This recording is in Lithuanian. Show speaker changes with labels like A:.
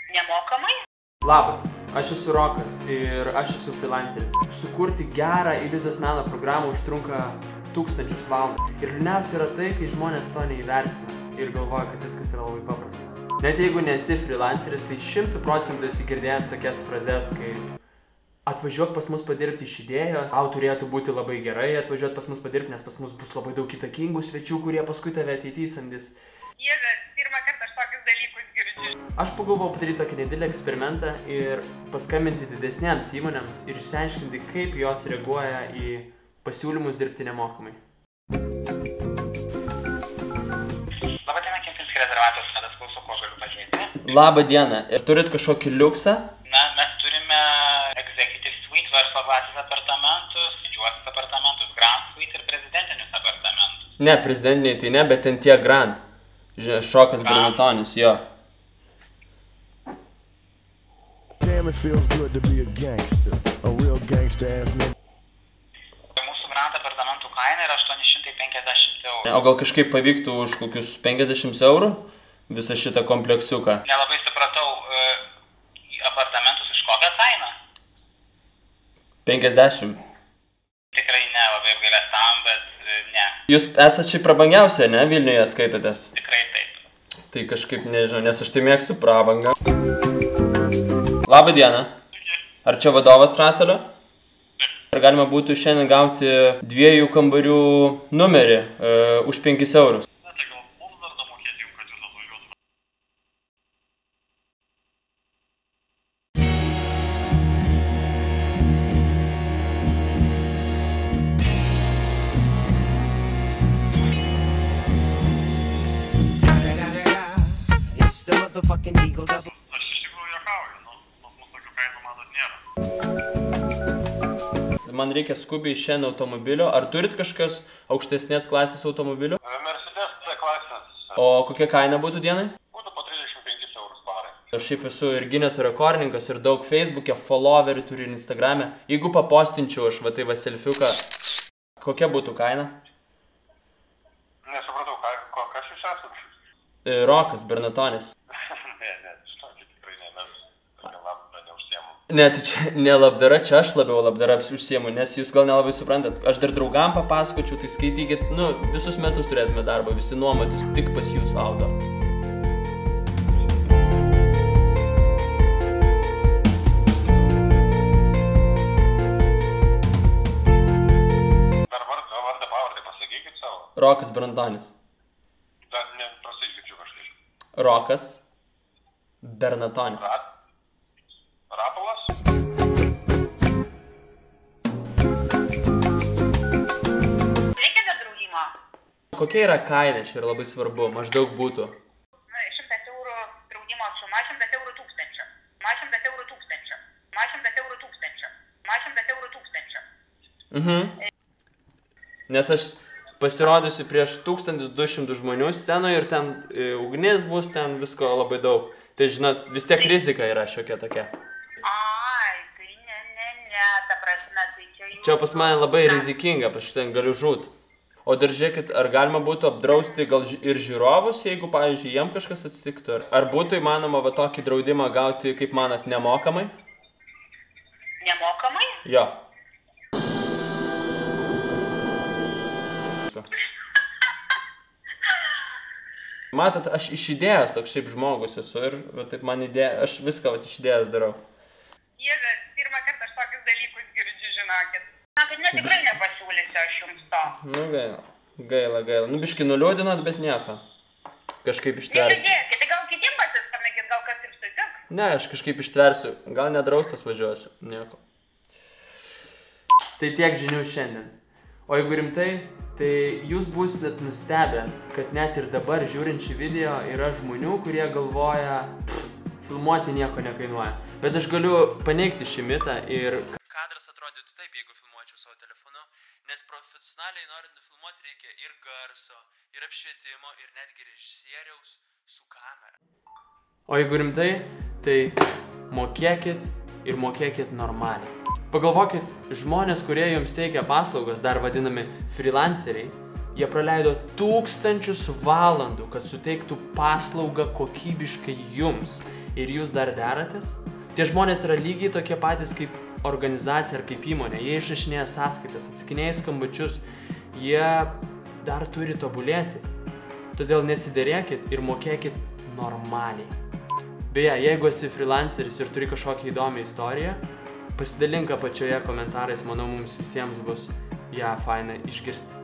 A: Nemokamai?
B: Labas, aš esu Rokas ir aš esu freelanceris. Sukurti gerą iliuzijos meno programą užtrunka 1000 valandų. Ir liūdniausia yra tai, kai žmonės to neįvertina ir galvoja, kad viskas yra labai paprasta. Net jeigu nesi freelanceris, tai 100% esi girdėjęs tokias frazes kaip atvažiuok pas mus padirbti iš idėjos, tau turėtų būti labai gerai atvažiuoti pas mus padirbti, nes pas mus bus labai daug įtakingų svečių, kurie paskui tave ateityje samdys.
A: Dieve, pirmą kartą aš tokius dalykus girdžiu.
B: Aš pagalvojau padaryti tokį nedidelį eksperimentą ir paskambinti didesnėms įmonėms ir išsiaiškinti, kaip jos reaguoja į pasiūlymus dirbti nemokamai.
A: Labą dieną, Kempinski rezervacijos vadas, klauso, ko galiu padėti.
B: Labą dieną. Ir turit kažkokį liuksą?
A: Na, mes turime Executive Suite verslo klasės apartamentus, didžiuosius apartamentus, Grand Suite ir prezidentinius apartamentus.
B: Ne, prezidentiniai tai ne, bet ten tie Grand. Šokas Bernatonis, jo.
C: Damn, it feels good to be a gangster, a real gangster ass nigga.
A: Mūsų Grand apartamentų kaina yra 850 eurų.
B: O gal kažkaip pavyktų už kokius 50 eurų visą šitą kompleksiuką?
A: Nelabai supratau, apartamentus iš kokią kainą?
B: 50.
A: Tikrai ne, labai apgailestaujam, bet ne.
B: Jūs esat šiaip prabangiausia, ne? Vilniuje skaitotės?
A: Tikrai taip.
B: Tai kažkaip nežinau, nes aš tai mėgstu prabangą. Labą dieną. Ar čia vadovas Traselio? Ar galima būtų šiandien gauti 2 kambarių numerį už 5 eurus?
D: Na, tai gal mums dar damokėti jums, kad jūs atvažiuotumėte. Aš iš tikrųjų juokauju, pas mus tokių kainų matot nėra.
B: Man reikia skubiai šiandien automobilio. Ar turit kažkokios aukštesnės klasės automobilių?
D: Mercedes C klasės
B: O kokia kaina būtų dienai?
D: būtų po 35 eurus parai.
B: Aš šiaip esu ir Guinneso rekordininkas ir daug Facebook'e followerių turiu ir Instagram'e. Jeigu papostinčiau aš va tai va selfiuką, kokia būtų kaina?
D: Nesupratau, kas jūs esat?
B: Rokas Bernatonis.
D: Ne, šitokį tikrai ne, mes tokią labdarą neužsiemam.
B: Ne, tai čia ne labdara, čia aš labiau labdara užsiemu, nes jūs gal nelabai suprantat. Aš dar draugam papasakočiau, tai skaitykit, visus metus turėtume darbą, visi nuomotis, tik pas jūs auto.
D: Dar vardą pavardę pasakykit savo.
B: Rokas Bernatonis.
D: Dar neprastai girdžiu kažkaip.
B: Rokas Bernatonis.
D: Rapolas?
A: Reikia dar draudimo?
B: Kokia yra kaina, čia yra labai svarbu, maždaug būtų.
A: 100 eurų draudimo suma, 100 eurų tūkstančio. 100 eurų tūkstančio. 100 eurų tūkstančio. 100 eurų tūkstančio.
B: Nes aš pasirodysiu prieš 1200 žmonių scenoje ir ten ugnis bus, ten visko labai daug. Tai žinot, vis tiek rizika yra šiokia tokia.
A: Ai, tai ne, ta prasme, tai čia jau...
B: Čia pas mane labai rizikinga, aš ten galiu žūt. O dar žiūrėkit, ar galima būtų apdrausti gal ir žiūrovus, jeigu, pavyzdžiui, jiem kažkas atsitiktų? Ar būtų įmanoma va tokį draudimą gauti, kaip manat, nemokamai?
A: Nemokamai?
B: Jo. Matot, aš iš idėjos toks šiaip žmogus esu ir va, taip man idėja, aš viską va, iš idėjos darau.
A: Dieve, pirmą kartą aš tokius dalykus girdžiu, žinokit. Na, kad tikrai nepasiūlysiu aš jums to.
B: Nu, gaila. Nu, biškį nuliūdinot, bet nieko. Kažkaip ištversiu.
A: Neliūdėkit, tai gal kitiem pasiskambykit, gal kas ir sutiks.
B: Ne, aš kažkaip ištversiu. Gal nedraustas važiuosiu. Nieko. Tai tiek žinių šiandien. O jeigu rimtai, tai jūs būsite nustebę, kad net ir dabar žiūrint šį video yra žmonių, kurie galvoja, filmuoti nieko nekainuoja. Bet aš galiu paneigti šį mitą ir... Kadras atrodytų taip, jeigu filmuočiau savo telefonu, nes profesionaliai norint nufilmuoti reikia ir garso, ir apšvietimo, ir netgi režisieriaus su kamera. O jeigu rimtai, tai mokėkit ir mokėkit normaliai. Pagalvokit, žmonės, kurie jums teikia paslaugas, dar vadinami freelanceriai, jie praleido 1000 valandų, kad suteiktų paslaugą kokybiškai jums. ir jūs dar deratės, tie žmonės yra lygiai tokie patys kaip organizacija ar kaip įmonė. Jie išrašinėja sąskaitas, atsakinėja skambučius, jie dar turi tobulėti. Todėl nesiderėkit ir mokėkit normaliai. Beje, jeigu esi freelanceris ir turi kažkokią įdomią istoriją, pasidalink apačioje komentarais, manau mums visiems bus ją faina išgirsti.